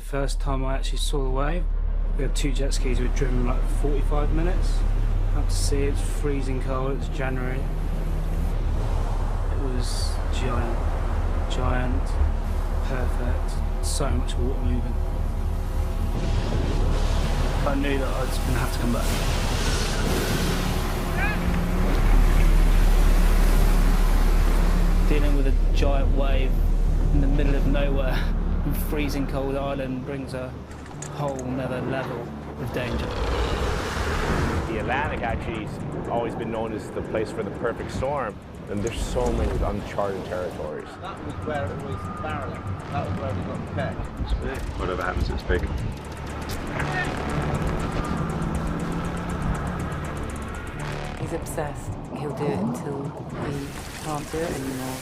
first time I actually saw the wave. We had 2 jet skis, we'd driven like 45 minutes out to sea. It's freezing cold, it's January. It was giant, perfect, so much water moving. I knew that I was going to have to come back. Dealing with a giant wave in the middle of nowhere in freezing cold Ireland brings a whole nother level of danger. The Atlantic actually has always been known as the place for the perfect storm, and there's so many uncharted territories. That was where it was barreling. That was where we got the peg. Whatever happens, it's big. He's obsessed. He'll do it until he can't do it anymore,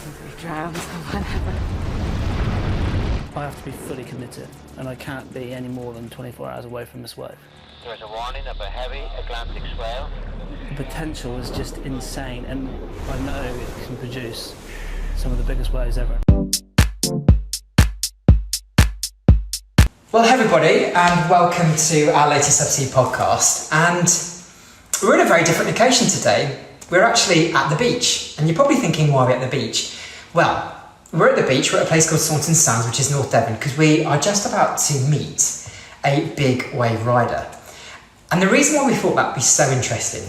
until he drowns or whatever. I have to be fully committed, and I can't be any more than 24 hours away from this wave. There is a warning of a heavy Atlantic swell. The potential is just insane, and I know it can produce some of the biggest waves ever. Well, hey everybody, and welcome to our latest Subsea podcast. And we're in a very different location today. We're actually at the beach, and you're probably thinking, why are we at the beach? Well, we're at the beach. We're at a place called Saunton Sands, which is North Devon, because we are just about to meet a big wave rider. And the reason why we thought that would be so interesting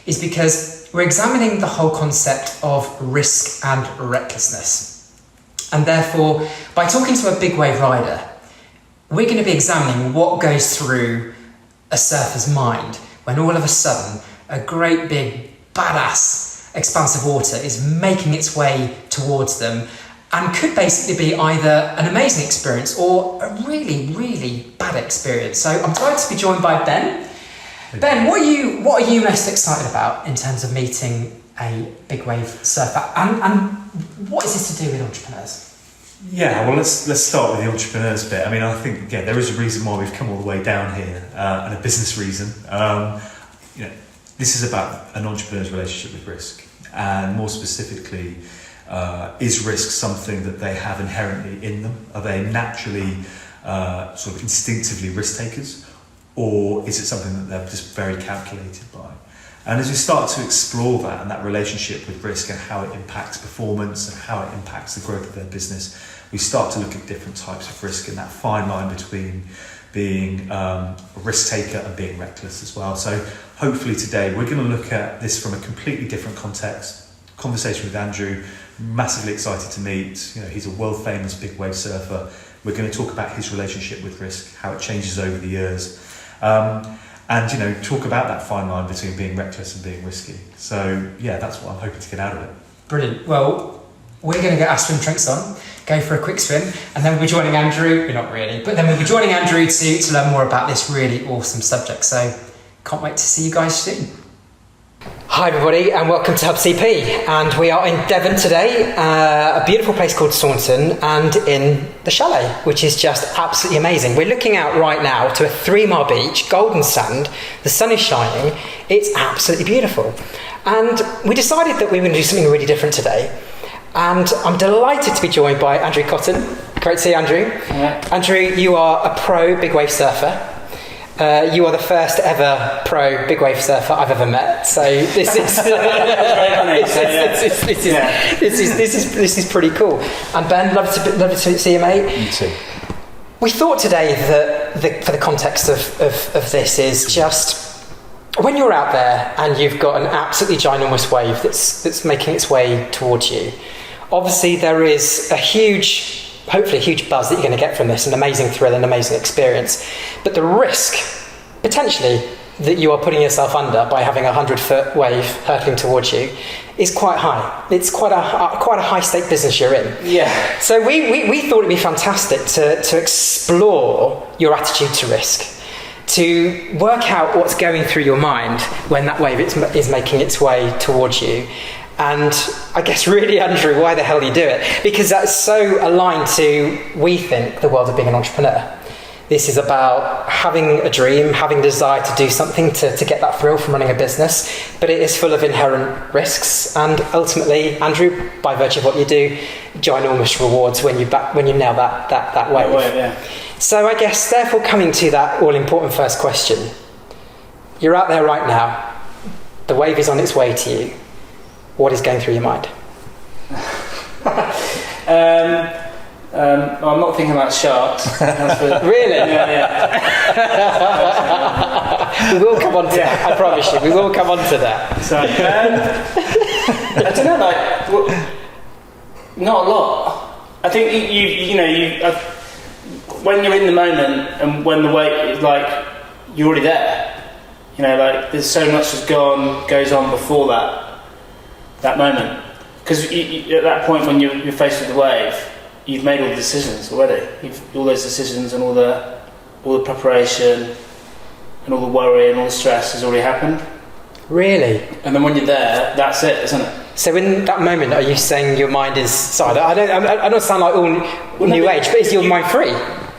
is because we're examining the whole concept of risk and recklessness. And therefore, by talking to a big wave rider, we're going to be examining what goes through a surfer's mind when all of a sudden a great big badass expanse of water is making its way towards them and could basically be either an amazing experience or a really, really bad experience. So I'm delighted to be joined by Ben. Ben, what are you most excited about in terms of meeting a big wave surfer, and what is this to do with entrepreneurs? Yeah, well, let's start with the entrepreneurs bit. I mean, I think there is a reason why we've come all the way down here, and a business reason. This is about an entrepreneur's relationship with risk, and more specifically, is risk something that they have inherently in them? Are they naturally sort of instinctively risk takers? Or is it something that they're just very calculated by? And as we start to explore that and that relationship with risk and how it impacts performance and how it impacts the growth of their business, we start to look at different types of risk and that fine line between being a risk taker and being reckless as well. So hopefully today we're going to look at this from a completely different context. Conversation with Andrew, massively excited to meet. He's a world famous big wave surfer. We're going to talk about his relationship with risk, how it changes over the years. And talk about that fine line between being reckless and being risky. So yeah, that's what I'm hoping to get out of it. Brilliant. Well, we're going to get our swim trunks on, go for a quick swim, and then we'll be joining Andrew. We're not really, but then we'll be joining Andrew to learn more about this really awesome subject. So can't wait to see you guys soon. Hi everybody, and welcome to Hub CP. And we are in Devon today, a beautiful place called Saunton, and in the chalet, which is just absolutely amazing. We're looking out right now to a 3-mile beach, golden sand, the sun is shining, it's absolutely beautiful. And we decided that we were going to do something really different today. And I'm delighted to be joined by Andrew Cotton. Great to see you, Andrew. Yeah. Andrew, you are a pro big wave surfer. You are the first ever pro big wave surfer I've ever met. So this is pretty cool. And Ben, love to see you, mate. You too. We thought today that for the context of this is just when you're out there and you've got an absolutely ginormous wave that's making its way towards you. Obviously, there is hopefully a huge buzz that you're going to get from this, an amazing thrill, an amazing experience. But the risk, potentially, that you are putting yourself under by having a 100-foot wave hurtling towards you is quite high. It's quite a high-stake business you're in. Yeah. So we thought it'd be fantastic to explore your attitude to risk, to work out what's going through your mind when that wave is making its way towards you. And I guess really, Andrew, why the hell do you do it? Because that's so aligned to, we think, the world of being an entrepreneur. This is about having a dream, having a desire to do something to get that thrill from running a business, but it is full of inherent risks. And ultimately, Andrew, by virtue of what you do, ginormous rewards when you nail that wave. Yeah. So I guess, therefore, coming to that all-important first question, you're out there right now, the wave is on its way to you. What is going through your mind? I'm not thinking about sharks. Really? Yeah. We will come on to that, I promise you, we will come on to that. So, I don't know, not a lot. I think when you're in the moment and when the wave is you're already there. There's so much goes on before that moment. Because at that point when you're faced with the wave, you've made all the decisions already. All those decisions and all the preparation and all the worry and all the stress has already happened. Really? And then when you're there, that's it, isn't it? So in that moment, are you saying your mind is... Sorry, I don't sound like all new age, but is your mind free?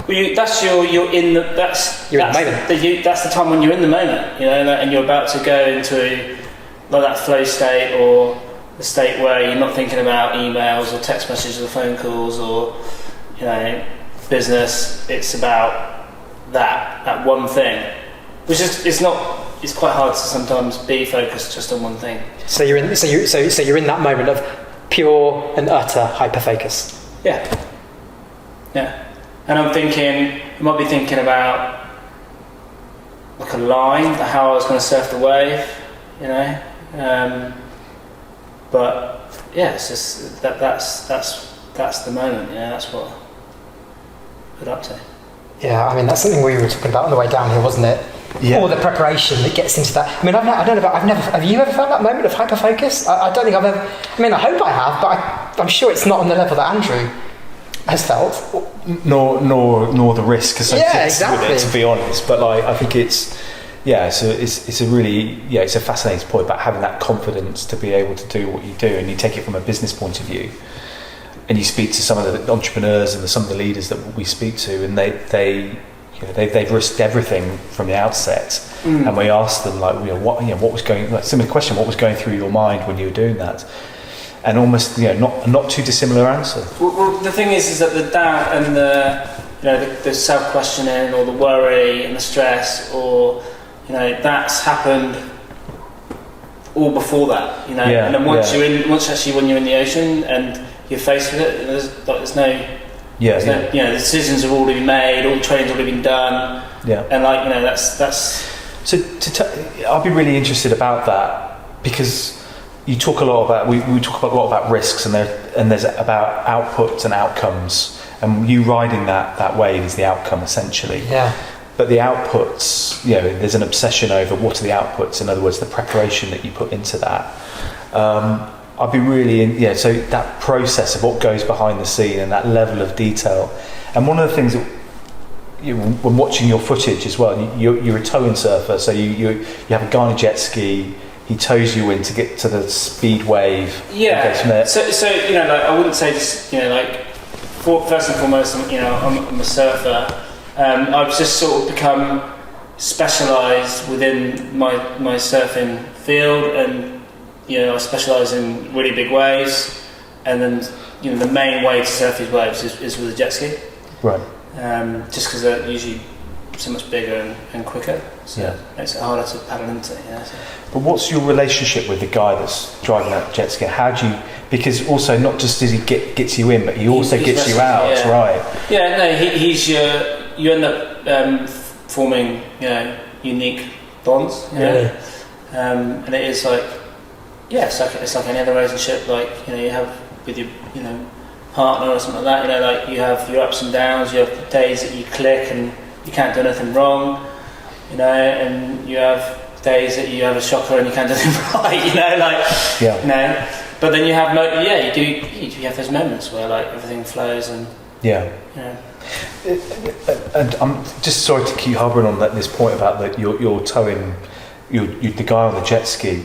Well, you're in the moment. That's the time when you're in the moment, and you're about to go into that flow state, or the state where you're not thinking about emails or text messages or phone calls or business. It's about that one thing, which is it's quite hard to sometimes be focused just on one thing. So you're in that moment of pure and utter hyperfocus. Yeah. And I might be thinking about a line, how I was going to surf the wave, but yeah, it's just that's the moment, that's what I put up to. Yeah, I mean that's something we were talking about on the way down here, wasn't it? Yeah. All the preparation that gets into that. I mean, have you ever felt that moment of hyperfocus? I don't think I've ever. I mean, I hope I have, but I'm sure it's not on the level that Andrew has felt. Nor the risk associated with it, to be honest. But I think it's a really it's a fascinating point about having that confidence to be able to do what you do, and you take it from a business point of view, and you speak to some of the entrepreneurs and some of the leaders that we speak to, and they've risked everything from the outset, and we ask them what was going, similar question, what was going through your mind when you were doing that, and almost not too dissimilar answer. Well, the thing is that the doubt and the self-questioning or the worry and the stress, or that's happened all before that, and then once when you're in the ocean and you're faced with it, there's no. The decisions have already been made, all the training's already been done. Yeah. And that's. So I'll be really interested about that, because you talk a lot about we talk a lot about risks, and there's about outputs and outcomes, and you riding that wave is the outcome essentially. Yeah. But the outputs, there's an obsession over what are the outputs. In other words, the preparation that you put into that. I'd be really so that process of what goes behind the scene and that level of detail. And one of the things that when watching your footage as well, you're a towing surfer, so you have a guy on a jet ski, he tows you in to get to the speed wave. Yeah. So I wouldn't say just first and foremost, I'm a surfer. I've just sort of become specialised within my surfing field, and I specialise in really big waves, and then the main way to surf these waves is with a jet ski. Right. Just because they're usually so much bigger and quicker, so it makes it harder to paddle into. So. But what's your relationship with the guy that's driving that jet ski? How do you? Because also not just does he gets you in, but he also gets you out, right? Yeah. No, he's you end up forming unique bonds. Really. And it is it's like any other relationship, you have with your partner or something like that. You have your ups and downs, you have days that you click and you can't do anything wrong, and you have days that you have a shocker and you can't do anything right, But then you have you have those moments where everything flows and And I'm just sorry to keep harboring on this point about that you're towing the guy on the jet ski.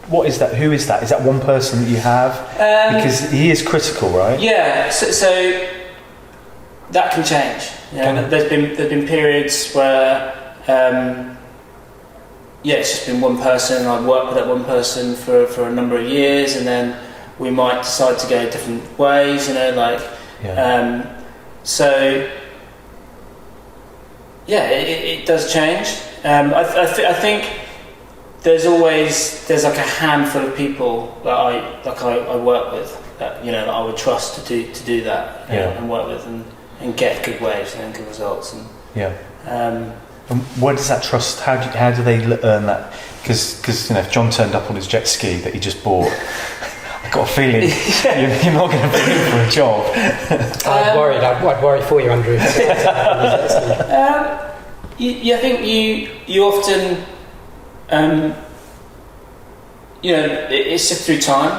What is that? Who is that? Is that one person that you have? Because he is critical, right? Yeah. So that can change. There's been periods where it's just been one person. I've worked with that one person for a number of years, and then we might decide to go different ways. So yeah, it does change. I think there's like a handful of people that I work with that that I would trust to do that and work with and get good waves and good results. And and where does that trust? How do they earn that? Because if John turned up on his jet ski that he just bought, I got a feeling you're not going to be in for a job. I'd worry for you, Andrew. I think you often, it's just through time.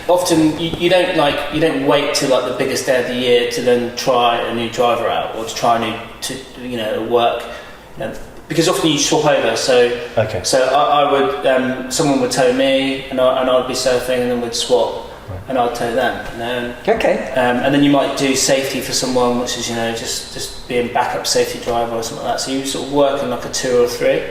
Often you don't wait till like the biggest day of the year to then try a new driver out or to try work. Because often you swap over, so I would someone would tow me and I'd be surfing and then we'd swap and I'd tow them. And then you might do safety for someone, which is just being backup safety driver or something like that. So you sort of work in like a 2 or 3,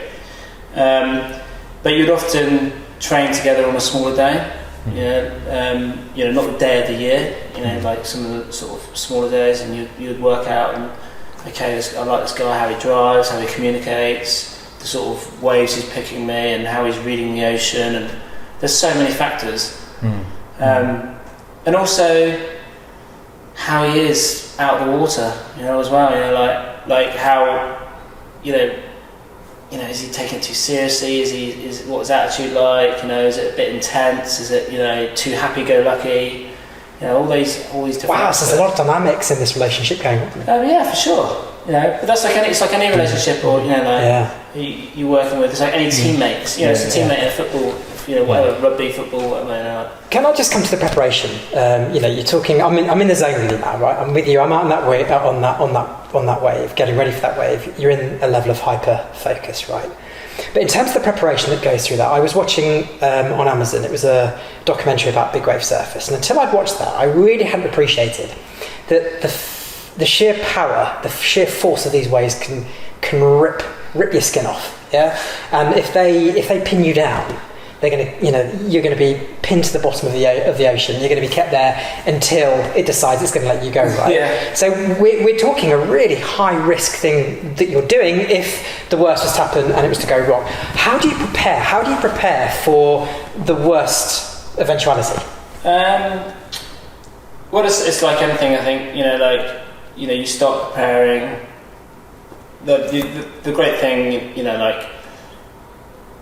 but you'd often train together on a smaller day. Not the day of the year. Like some of the sort of smaller days, and you'd work out and. Okay, I like this guy, how he drives, how he communicates, the sort of waves he's picking me and how he's reading the ocean, and there's so many factors. And also how he is out of the water, as well, like how, is he taking it too seriously, what's his attitude like, is it a bit intense, is it, too happy-go-lucky, all these different. Wow, so there's a lot of dynamics in this relationship going on. Yeah, for sure. But that's it's like any relationship, or you're working with. It's like any teammates. It's a teammate in football. Whatever, rugby, football, whatever. Can I just come to the preparation? You're talking. I'm in the zone with you now, right? I'm with you. I'm out on that wave, on that wave, getting ready for that wave. You're in a level of hyper focus, right? But in terms of the preparation that goes through that, I was watching on Amazon, it was a documentary about big wave surfers, and until I'd watched that, I really hadn't appreciated that the sheer power, the sheer force of these waves can rip your skin off, and if they pin you down, they're going to, you're going to be pinned to the bottom of the ocean. You're going to be kept there until it decides it's going to let you go, right? So we're talking a really high risk thing that you're doing if the worst was to happen and it was to go wrong. How do you prepare for the worst eventuality? Well, it's like anything. I think you start preparing. The great thing,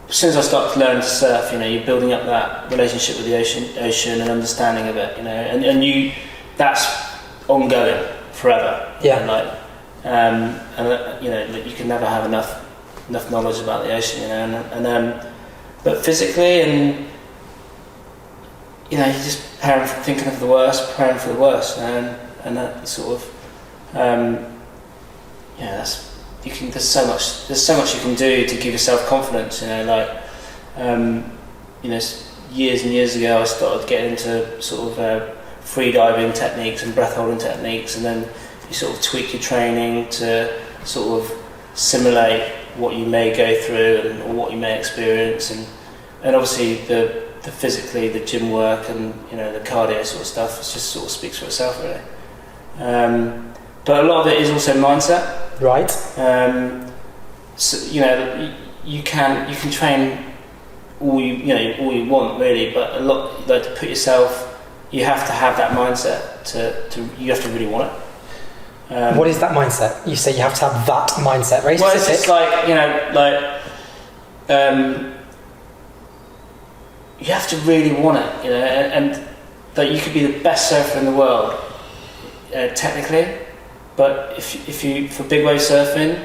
as soon as I start to learn to surf, you're building up that relationship with the ocean and understanding of it, and that's ongoing forever. You can never have enough knowledge about the ocean, but physically, and you're just thinking of the worst, preparing for the worst, and that sort of, that's. There's so much you can do to give yourself confidence. Years and years ago, I started getting into sort of free diving techniques and breath holding techniques, and then you sort of tweak your training to sort of simulate what you may go through or what you may experience, and obviously the physically, the gym work and the cardio sort of stuff, it just sort of speaks for itself, really. But a lot of it is also mindset. Right. So, you can train all you want, really, but a lot, to put yourself, you have to have that mindset to you have to really want it. What is that mindset? You say you have to have that mindset, very specific. Well, it's just you have to really want it, and that you could be the best surfer in the world, technically. But if you for big wave surfing,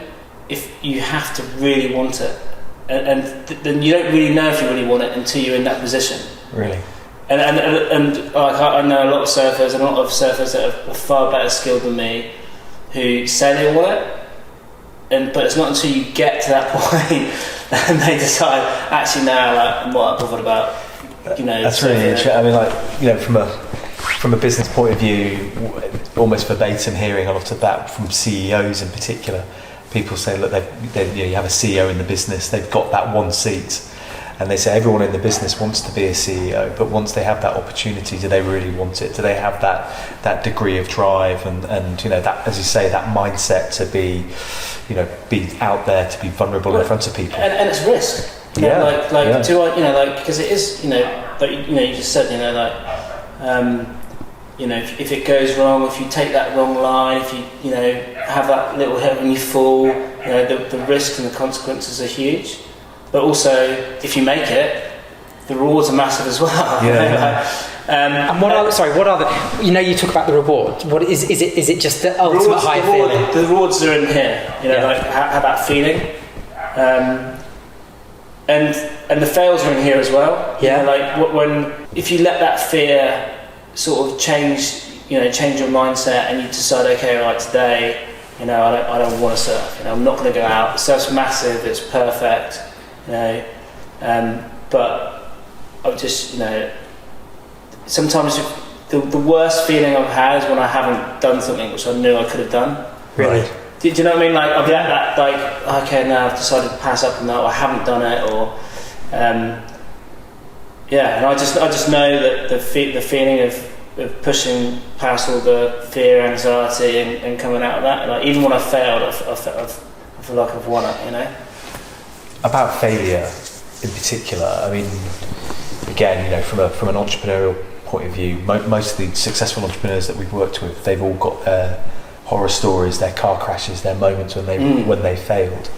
if you have to really want it, and then you don't really know if you really want it until you're in that position. Really. And I know a lot of surfers and a lot of surfers that are far better skilled than me, who say they want it, but it's not until you get to that point that they decide actually now I'm not bothered about. That's really interesting. I mean, from a business point of view, almost verbatim hearing a lot of that from CEOs in particular. People say, look, you have a CEO in the business, they've got that one seat, And they say everyone in the business wants to be a CEO, but once they have that opportunity, do they really want it? Do they have that degree of drive and that, as you say, that mindset to be out there, to be vulnerable in front of people? And it's risk. Do I, because it is, you just said, if it goes wrong, if you take that wrong line, if you have that little hit when you fall, the risks and the consequences are huge. But also, if you make it, the rewards are massive as well. And what are the? You talk about the reward. What is it just the ultimate high feeling? The rewards are in here. How that feeling, and the fails are in here as well. If you let that fear sort of change your mindset, and you decide, okay, right, today, I don't want to surf. I'm not going to go out. The surf's massive. It's perfect. But I've just, sometimes the worst feeling I've had is when I haven't done something which I knew I could have done. Really? Do you know what I mean? Like, I've let that, okay, now I've decided to pass up on that, or I haven't done it, or, and I just know that the feeling of pushing past all the fear, anxiety, and coming out of that, like, even when I failed, I feel like I've won it, About failure in particular, I mean, again, from an entrepreneurial point of view, most of the successful entrepreneurs that we've worked with, they've all got their horror stories, their car crashes, their moments when they failed.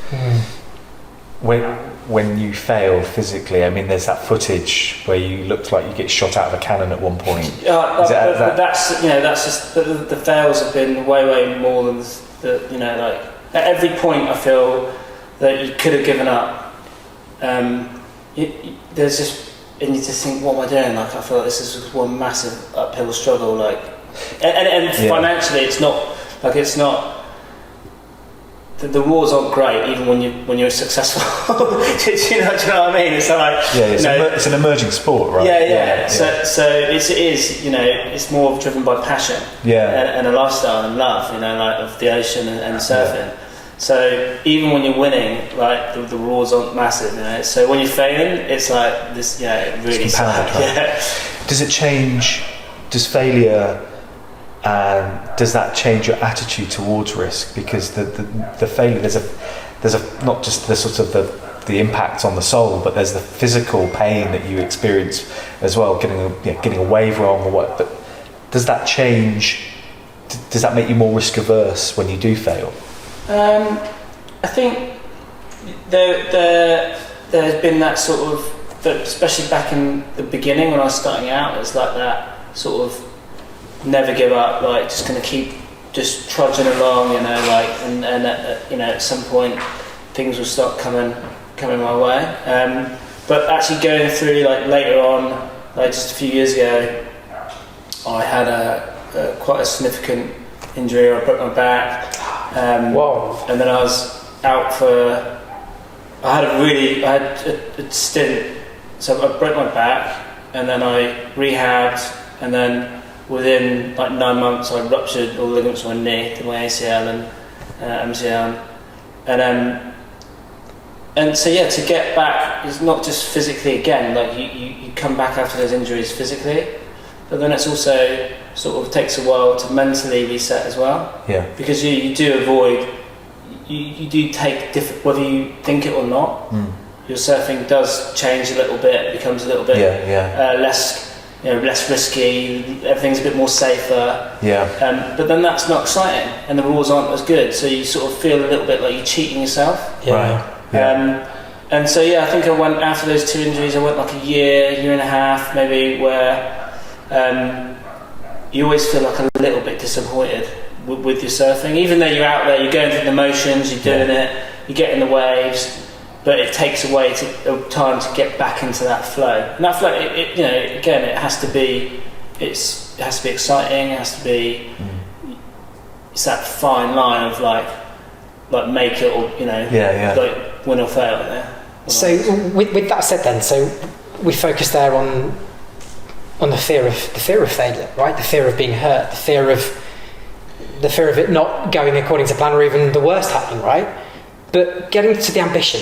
When you failed physically, I mean, there's that footage where you looked like you get shot out of a cannon at one point. That's just the fails have been way more than at every point I feel that you could have given up. There's just, and you just think, what am I doing? Like, I feel like this is one massive uphill struggle. Like, and financially, it's not. The rewards aren't great, even when you're successful. do you know what I mean? It's like, it's an emerging sport, right? Yeah. So it is. It's more driven by passion. And a lifestyle and love. Of the ocean and surfing. Yeah. So even when you're winning, like, the rewards aren't massive. So when you're failing, it's like this. Yeah, it really sucks. Right? Does it change? Does failure? Does that change your attitude towards risk? Because the failure, there's a not just the sort of the impact on the soul, but there's the physical pain that you experience as well, getting a wave wrong or what. But does that change? Does that make you more risk averse when you do fail? I think there's been that sort of, especially back in the beginning when I was starting out, it's like that sort of never give up, like, just going to keep just trudging along, and at some point things will start coming my way. But actually going through, like, later on, like just a few years ago, I had quite a significant injury. I broke my back. And then I was out for. I had a stint. So I broke my back, and then I rehabbed, and then within like 9 months I ruptured all the ligaments of my knee, did my ACL and MCL, and so to get back is not just physically again, like you come back after those injuries physically, but then it's also sort of takes a while to mentally reset as well. Yeah. Because you do avoid, you do take different, whether you think it or not, your surfing does change a little bit, becomes a little bit less risky, everything's a bit more safer. Yeah. But then that's not exciting, and the rules aren't as good, so you sort of feel a little bit like you're cheating yourself. Yeah. Right. Yeah. And so I think I went, after those 2 injuries, I went like a year and a half maybe, where you always feel like a little bit disappointed with your surfing, even though you're out there, you're going through the motions, you're doing it, you're getting the waves, but it takes away time to get back into that flow. And that flow, again, it has to be exciting. It has to be. It's that fine line of like make it or like win or fail. So with that said, then, so we focus there on the fear of failure, right? The fear of being hurt, the fear of it not going according to plan, or even the worst happening, right? But getting to the ambition,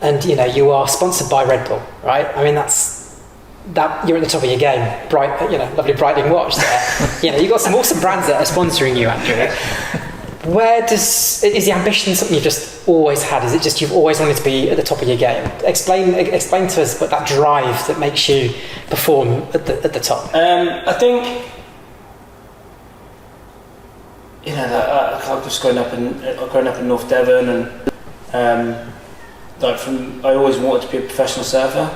and you are sponsored by Red Bull, right? I mean, that you're at the top of your game. Bright, lovely Breitling watch there. You've got some awesome brands that are sponsoring you, Andrew. Is the ambition something you've just always had? Is it just you've always wanted to be at the top of your game? Explain to us what that drive that makes you perform at the top. I think I've just grown up in North Devon, and I always wanted to be a professional surfer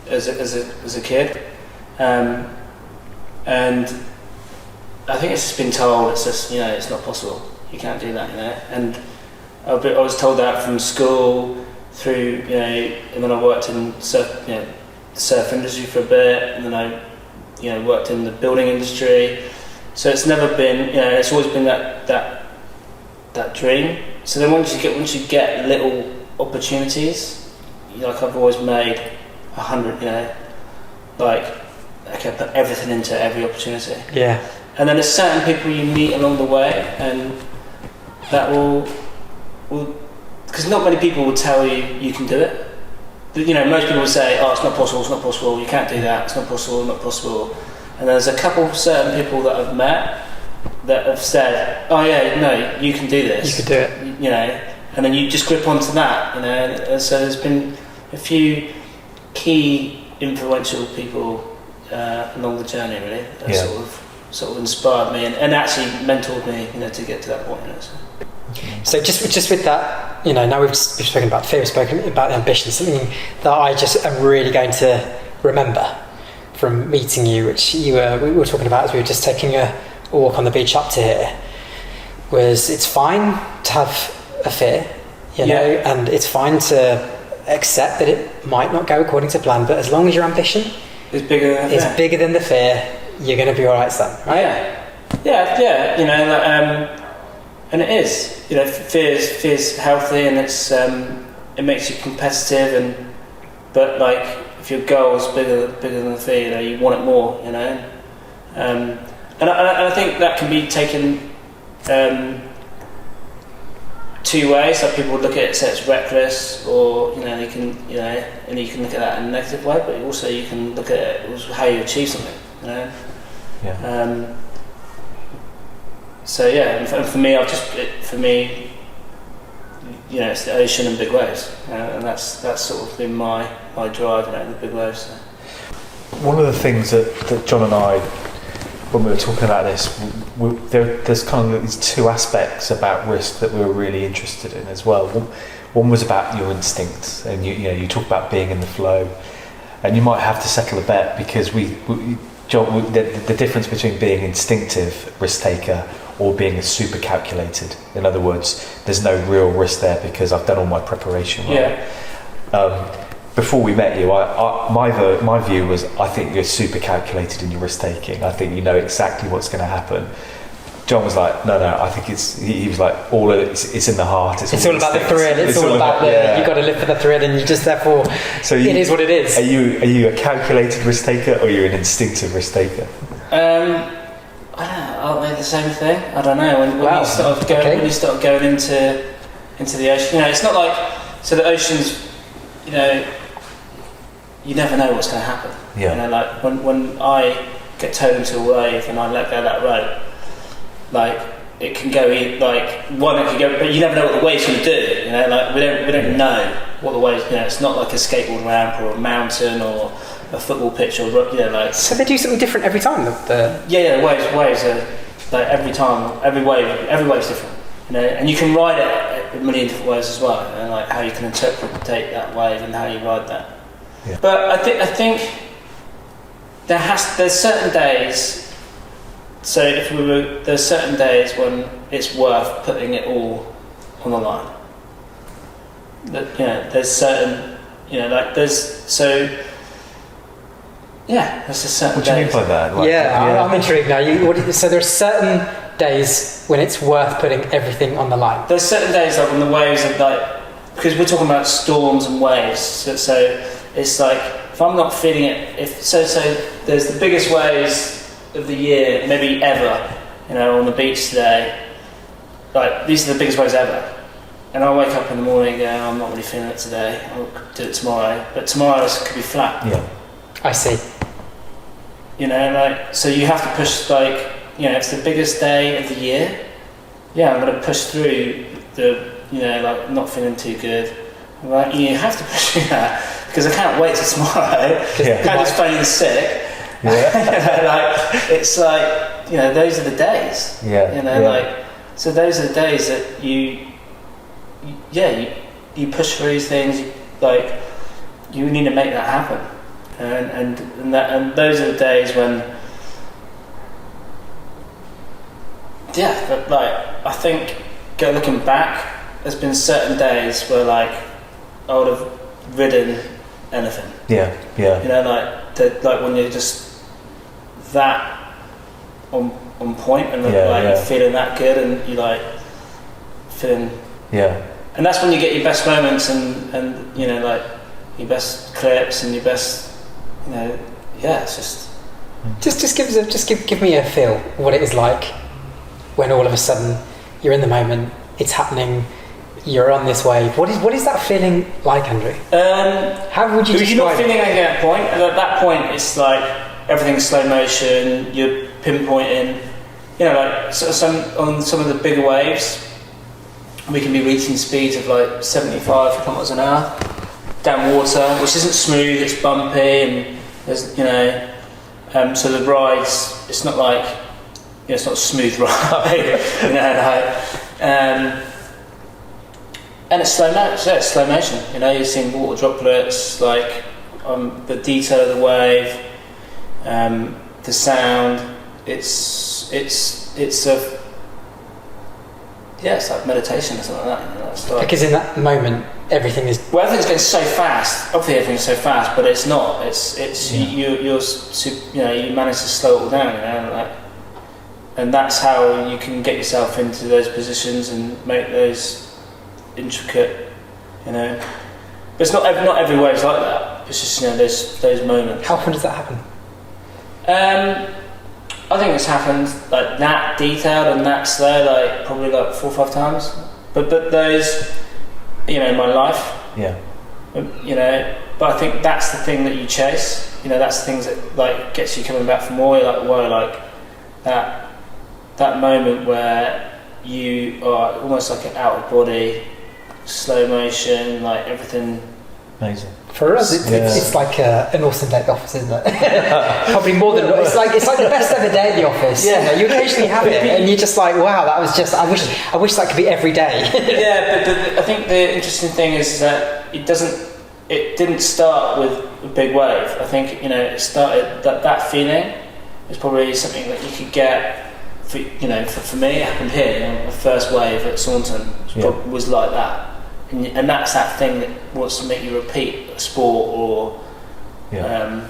as a kid, and I think it's just been told it's just it's not possible. You can't do that, and I was told that from school through, and then I worked in the surf industry for a bit, and then I worked in the building industry. So it's never been, it's always been that dream. So then once you get little opportunities, like I've always made 100, put everything into every opportunity. Yeah. And then there's certain people you meet along the way, and that will because not many people will tell you can do it. Most people will say, "Oh, it's not possible, you can't do that, it's not possible." And there's a couple of certain people that I've met that have said, "Oh yeah, no, you can do this. You can do it." And then you just grip onto that, And so there's been a few key influential people along the journey, really, that sort of inspired me and actually mentored me, to get to that point. So just with that, now we've spoken about fear, we've spoken about ambition, something that I just am really going to remember from meeting you, which we were talking about as we were just taking a walk on the beach up to here, was it's fine to have a fear, and it's fine to accept that it might not go according to plan, but as long as your ambition is bigger than the fear, you're going to be all right, son, right? Yeah. And it is, fear's healthy, and it's it makes you competitive, but if your goal is bigger than the fear, you want it more, and I think that can be taken two ways. Like people would look at it and say it's reckless, or you can look at that in a negative way, but also you can look at it as how you achieve something, Yeah. So yeah, and for me, it's the ocean and big waves, and that's sort of been my drive, the big waves. So. One of the things that John and I, when we were talking about this, there's kind of these two aspects about risk that we were really interested in as well. One was about your instincts, and you talk about being in the flow, and you might have to settle a bet because John, the difference between being instinctive risk taker or being super calculated. In other words, there's no real risk there because I've done all my preparation. Right? Yeah. Before we met you, my view was I think you're super calculated in your risk taking. I think you know exactly what's going to happen. John was like, no, I think he was like, all of it's in the heart. It's all about the thrill. It's all about you've got to live for the thrill, and you just therefore. So it is what it is. Are you a calculated risk taker, or are you an instinctive risk taker? I don't know. Aren't they the same thing? I don't know. When you start going into the ocean, it's not like the ocean's, you never know what's going to happen. Yeah. Like when I get towed into a wave and I let go of that rope, it can go but you never know what the wave's going to do. We don't know what the waves. It's not like a skateboard ramp or a mountain or a football pitch or So they do something different every time. Waves are every time, every wave's different. And you can ride it a million different ways as well, and how you can interpret that wave and how you ride that. Yeah. But I think there's certain days. So there's certain days when it's worth putting it all on the line. There's certain, there's just certain. What do you mean by that? I'm intrigued now. So there's certain days when it's worth putting everything on the line. There's certain days when the waves are because we're talking about storms and waves. So it's if I'm not feeling it, so there's the biggest waves of the year, maybe ever, on the beach today. These are the biggest waves ever. and I wake up in the morning and go, I'm not really feeling it today, I'll do it tomorrow, but tomorrow could be flat. Yeah. I see. You know, like, so you have to push, like, you know, it's the biggest day of the year. Yeah, I'm going to push through the, you know, like, not feeling too good. Like, you have to push through that, because I can't wait till tomorrow. Yeah. I can't just phone in sick. Yeah. You know, like, it's like, you know, those are the days. Yeah. You know, like, so those are the days that you push through things, like, you need to make that happen. And those are the days when, but, like, I think, looking back, there's been certain days where, like, I would have ridden anything. Yeah. Yeah. You know, like when you're just that on point, and you're feeling that good, and you like feeling. Yeah. And that's when you get your best moments, and you know, like, your best clips and your best. You know, it's just give me a feel what it is like when all of a sudden you're in the moment, it's happening, you're on this wave. What is that feeling like, Andrew? How would you describe? You're not feeling like at that point. At that point, it's like everything's slow motion. You're pinpointing. You know, like on some of the bigger waves, we can be reaching speeds of like 75 kilometers an hour. Down water, which isn't smooth, it's bumpy, and there's, you know, so the rides, it's not like, you know, it's not a smooth ride, you know, like, and it's slow motion, you know, you're seeing water droplets, like, the detail of the wave, the sound, it's like meditation or something like that. You know, it's like, because in that moment, everything's going so fast. Obviously, everything's so fast, but it's not. You manage to slow it all down. You know, like, and that's how you can get yourself into those positions and make those intricate. You know, but it's not every wave's like that. It's just, you know, those moments. How often does that happen? I think it's happened like that detailed and that slow, like probably like 4 or 5 times. But those, you know, in my life, you know. But I think that's the thing that you chase. You know, that's the things that like gets you coming back for more. You're like, whoa, like that moment where you are almost like an out of body, slow motion, like everything. Amazing. For us, it's like an awesome day at the office, isn't it? Probably more than it's like the best ever day at the office. Yeah, you know, you occasionally have it, and you're just like, wow, that was just. I wish that could be every day. But I think the interesting thing is that it didn't start with a big wave. I think, you know, it started that feeling is probably something that you could get. For me, it happened here. You know, the first wave at Saunton was like that. And that's that thing that wants to make you repeat a sport or, you know,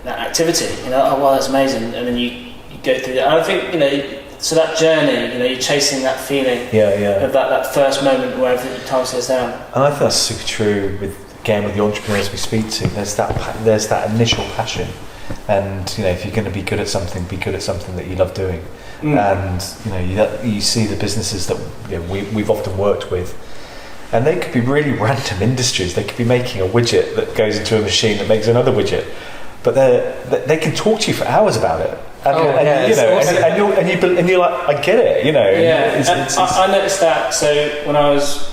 that activity. You know, oh wow, that's amazing, and then you go through that. And I think, you know, so that journey, you know, you're chasing that feeling of that first moment where everything time slows down. And I think that's super true with the entrepreneurs we speak to. There's that initial passion, and you know, if you're going to be good at something, be good at something that you love doing. And you know, you see the businesses that, you know, we've often worked with, and they could be really random industries. They could be making a widget that goes into a machine that makes another widget, but they can talk to you for hours about it. And, you know, awesome. and you're like, I get it. You know. Yeah. I noticed that. So when I was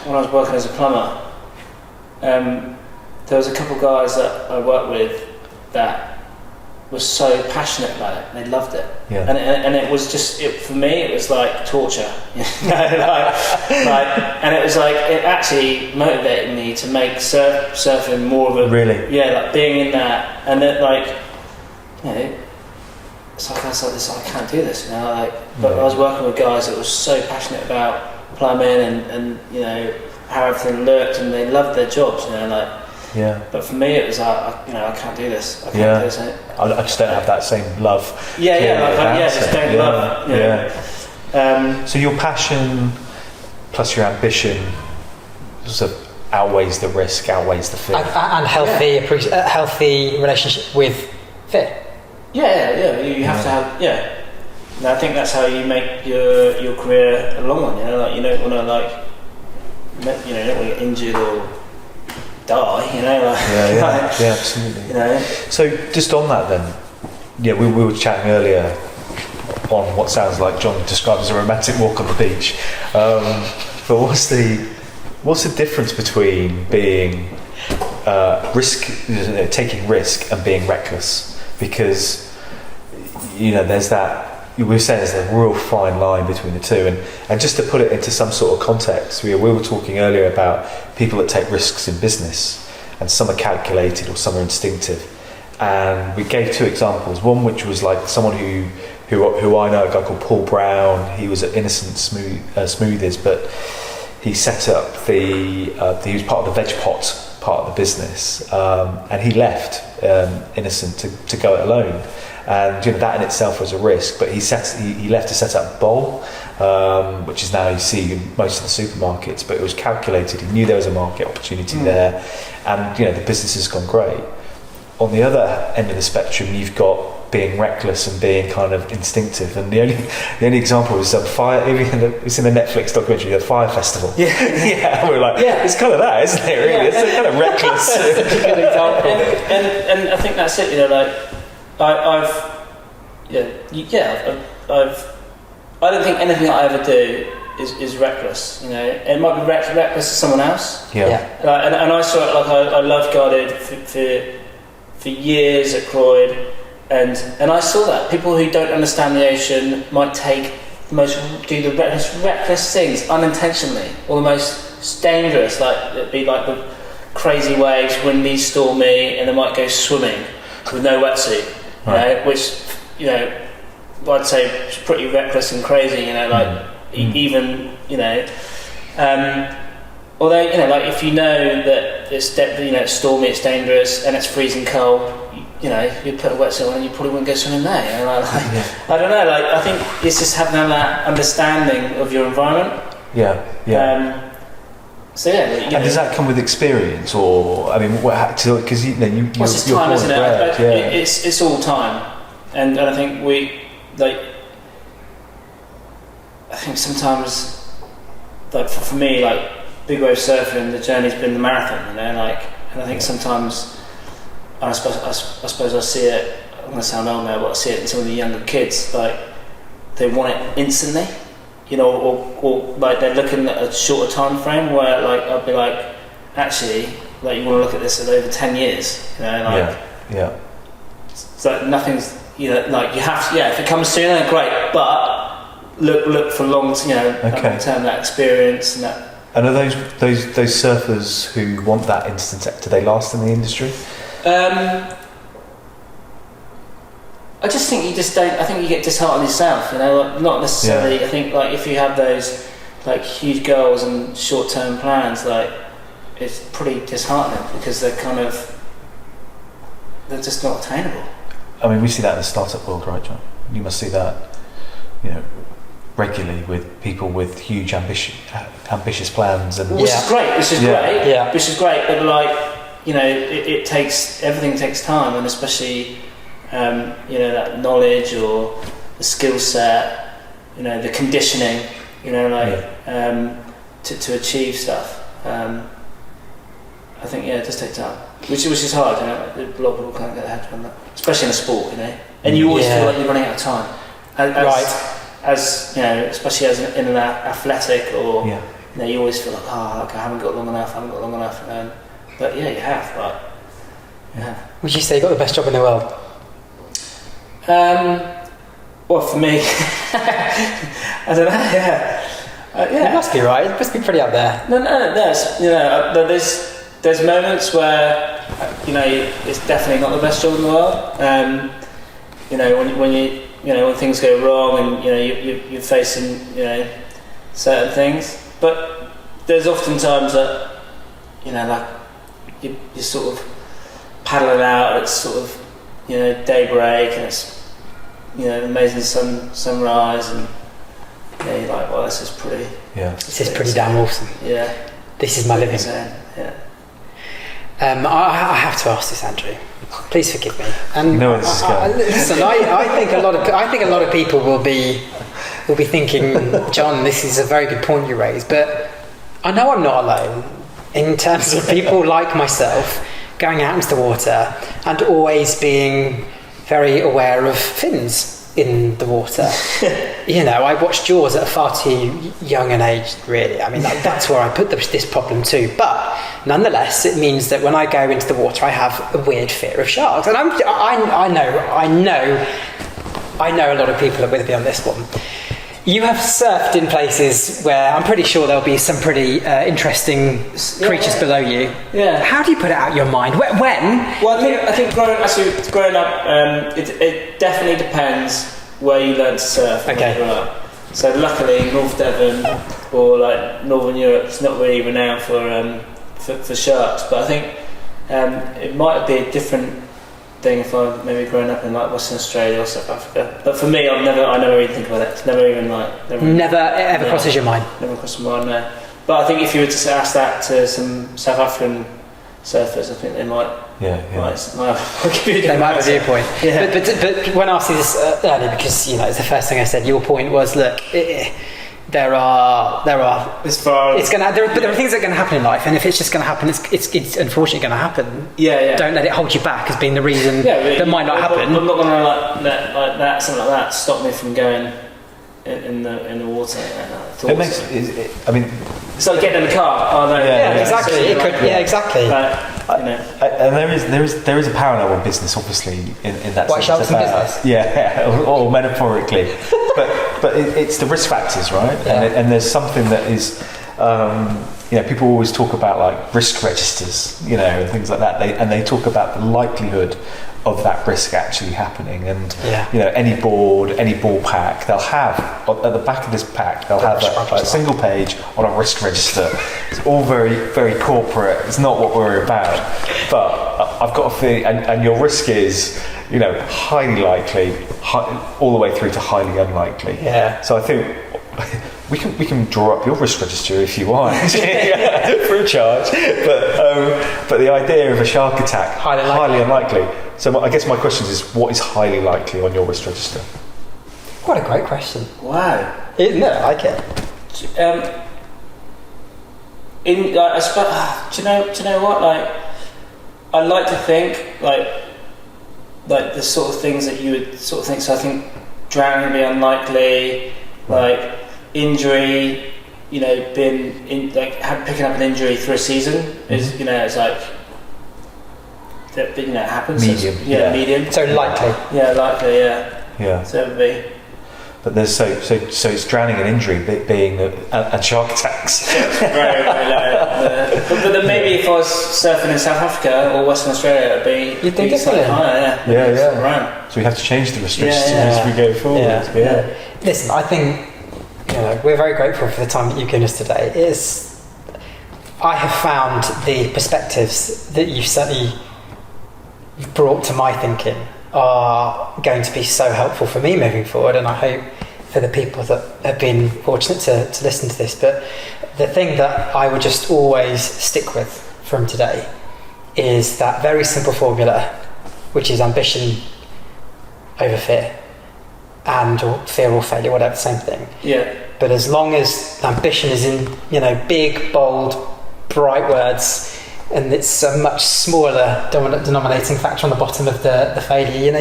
working as a plumber, there was a couple of guys that I worked with that were so passionate about it. They loved it. Yeah. And it was just, for me, it was like torture. You know, like, and it was like, it actually motivated me to make surfing more of a... Really? Yeah, like being in that, and then like, you know, it's like, I was like, I can't do this, you know, like, but I was working with guys that were so passionate about plumbing and you know, how everything looked, and they loved their jobs, you know, like. Yeah. But for me, it was like, you know, I can't do this. I can't do this. I just don't have that same love. Just don't love. Yeah. So your passion plus your ambition sort of outweighs the risk, outweighs the fear, and healthy relationship with fear. Yeah. You have to have. Yeah. And I think that's how you make your career a long one. You know, like you don't want to you don't want to get injured or die. You know, like yeah, absolutely. You know. So just on that then, yeah, we were chatting earlier on what sounds like John described as a romantic walk on the beach. But what's the difference between being taking risk and being reckless? Because there's that. We were saying there's a real fine line between the two, and just to put it into some sort of context, we were talking earlier about people that take risks in business, and some are calculated or some are instinctive. And we gave two examples. One which was like someone who I know, a guy called Paul Brown. He was at Innocent Smoothies, but he set up he was part of the veg pot part of the business, and he left Innocent to go it alone. And that in itself was a risk, but he left to set up Bowl, which is now you see in most of the supermarkets. But it was calculated. He knew there was a market opportunity there, and the business has gone great. On the other end of the spectrum, you've got being reckless and being kind of instinctive. And the only example is fire. It's in the Netflix documentary, the Fire Festival. Yeah, we're like, it's kind of that, isn't it? Really, it's kind of reckless. That's such a good example. And I think that's it. I don't think anything I ever do is reckless. It might be reckless to someone else. Yeah. And I saw it I lifeguarded for years at Croyd, and I saw that people who don't understand the ocean might do the most reckless things unintentionally, or the most dangerous, it'd be like the crazy waves, windy, stormy, and they might go swimming with no wetsuit. Which I'd say is pretty reckless and crazy. Even although if you know that it's stormy, it's dangerous, and it's freezing cold, you put a wetsuit on and you probably wouldn't go swimming there. I don't know. I think it's just having that understanding of your environment. Yeah. So and does that come with experience, or because you're it's time, isn't it? It's all time, and I think I think sometimes for me big wave surfing, the journey's been the marathon, and I think sometimes I suppose I see it. I'm going to sound old now, but I see it in some of the younger kids. They want it instantly. Or they're looking at a shorter time frame where I'd be actually, you want to look at this at over 10 years, yeah. So nothing's, you have to, if it comes sooner, great, but look for long term, that experience and that. And are those surfers who want that instant, do they last in the industry? I just think you just don't. I think you get disheartened yourself. Not necessarily. Yeah. I think if you have those huge goals and short-term plans, it's pretty disheartening because they're just not attainable. We see that in the startup world, right, John? You must see that, regularly with people with huge ambitious plans, and which is great. Yeah. Which is great, but everything takes time, and especially. That knowledge or the skill set, the conditioning, to achieve stuff. I think it does take time, which is hard. A lot of people can't get their heads around that, especially in a sport, And you always feel like you're running out of time, especially as in an athletic or you always feel I haven't got long enough. But you have. But would you say you got the best job in the world? Well, for me, I don't know. It must be right. It must be pretty up there. No. There's moments where it's definitely not the best job in the world. When things go wrong and you're facing certain things. But there's often times that you're sort of paddling out. It's sort of daybreak, and it's amazing sunrise, and you're like, well, this is pretty. This is pretty damn awesome. Yeah. This is my living. Yeah. I have to ask this, Andrew. Please forgive me. You know where this is going. Listen, I think a lot of people will be thinking, John, this is a very good point you raised, but I know I'm not alone in terms of people like myself going out into the water and always being very aware of fins in the water. You know, I watched Jaws at a far too young an age, really. I mean, that's where I put this problem too. But nonetheless, it means that when I go into the water, I have a weird fear of sharks. And I know a lot of people are with me on this one. You have surfed in places where I'm pretty sure there'll be some pretty interesting creatures below you. Yeah. How do you put it out of your mind? When? Well, I think growing up, it definitely depends where you learn to surf. Okay. So luckily, North Devon or like Northern Europe is not really renowned for sharks, but I think it might be a different thing if I maybe grown up in like Western Australia or South Africa. But for me, I never even think about it. It's never even never ever crosses your mind. Never crosses my mind. No. But I think if you were to ask that to some South African surfers, I think they might. They might have a viewpoint. Yeah. But when I asked you this earlier, because you know it's the first thing I said, your point was, look, there are as far it's gonna there are things that are going to happen in life, and if it's just going to happen, it's unfortunately going to happen. Yeah. Don't let it hold you back as being the reason that might not happen. I'm not going to let that something like that stop me from going in the water. It makes. I mean, it's like getting in the car. Oh no. Yeah, exactly. It could. Yeah, exactly. And there is a parallel in business, obviously, in that White sense. sharks in business. Yeah, or metaphorically, but it's the risk factors, right? Yeah. And there's something that is, people always talk about like risk registers, and things like that. They talk about the likelihood of that risk actually happening, and any board, any ball pack, they'll have at the back of this pack, they'll have a single page on a risk register. It's all very, very corporate. It's not what we're about. But I've got a feeling, and your risk is, highly likely, all the way through to highly unlikely. Yeah. So I think we can draw up your risk register if you want for a charge. But the idea of a shark attack, highly unlikely. So I guess my question is, what is highly likely on your risk register? What a great question. Wow. No, I like it. I suppose, do you know what? Like, I like to think like the sort of things that you would sort of think. So I think drowning would be unlikely. Like injury, picking up an injury through a season is, it's like. That it happens. Medium. Medium. So likely. Yeah, likely. Yeah. Yeah. So it would be. But there's so it's drowning and injury being a shark attacks. Very, very low. But then maybe if I was surfing in South Africa or Western Australia, it'd be. You'd think differently. Yeah. So we have to change the restrictions as we go forward. Yeah. Listen, I think we're very grateful for the time that you've given us today. I have found the perspectives that you've certainly brought to my thinking are going to be so helpful for me moving forward, and I hope for the people that have been fortunate to listen to this. But the thing that I would just always stick with from today is that very simple formula, which is ambition over fear, or fear or failure, whatever, same thing. Yeah. But as long as ambition is in big, bold, bright words, and it's a much smaller denominating factor on the bottom of the failure,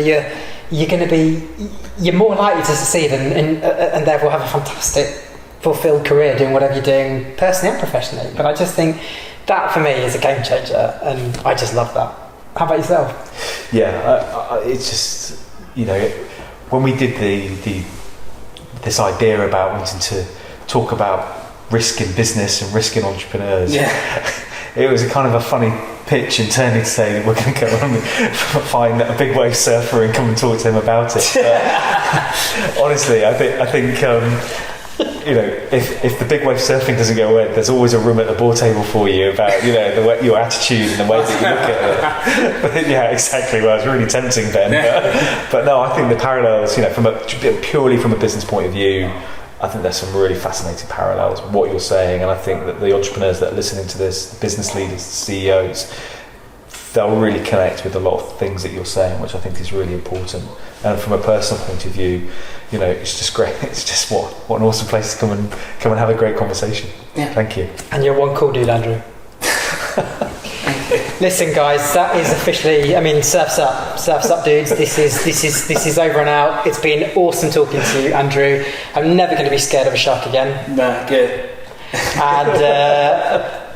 you're more likely to succeed and therefore have a fantastic fulfilled career doing whatever you're doing personally and professionally. But I just think that for me is a game changer, and I just love that. How about yourself? Yeah, it's just when we did this idea about wanting to talk about risk in business and risk in entrepreneurs. Yeah. It was a kind of a funny pitch internally to say that we're going to go and find a big wave surfer and come and talk to him about it. But honestly, I think if the big wave surfing doesn't go ahead, there's always a room at the board table for you about your attitude and the way that you look at it. But yeah, exactly. Well, it's really tempting, Ben. But no, I think the parallels, purely from a business point of view, I think there's some really fascinating parallels with what you're saying, and I think that the entrepreneurs that are listening to this, the business leaders, the CEOs, they'll really connect with a lot of things that you're saying, which I think is really important. And from a personal point of view, you know, it's just great. It's just what an awesome place to come and have a great conversation. Yeah. Thank you. And you're one cool dude, Andrew. Listen, guys, that is officially. I mean, surfs up, dudes. This is over and out. It's been awesome talking to you, Andrew. I'm never going to be scared of a shark again. No, good. And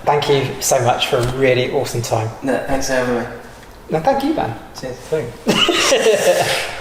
thank you so much for a really awesome time. No, thanks for having me. No, thank you, man. Cheers. Thanks.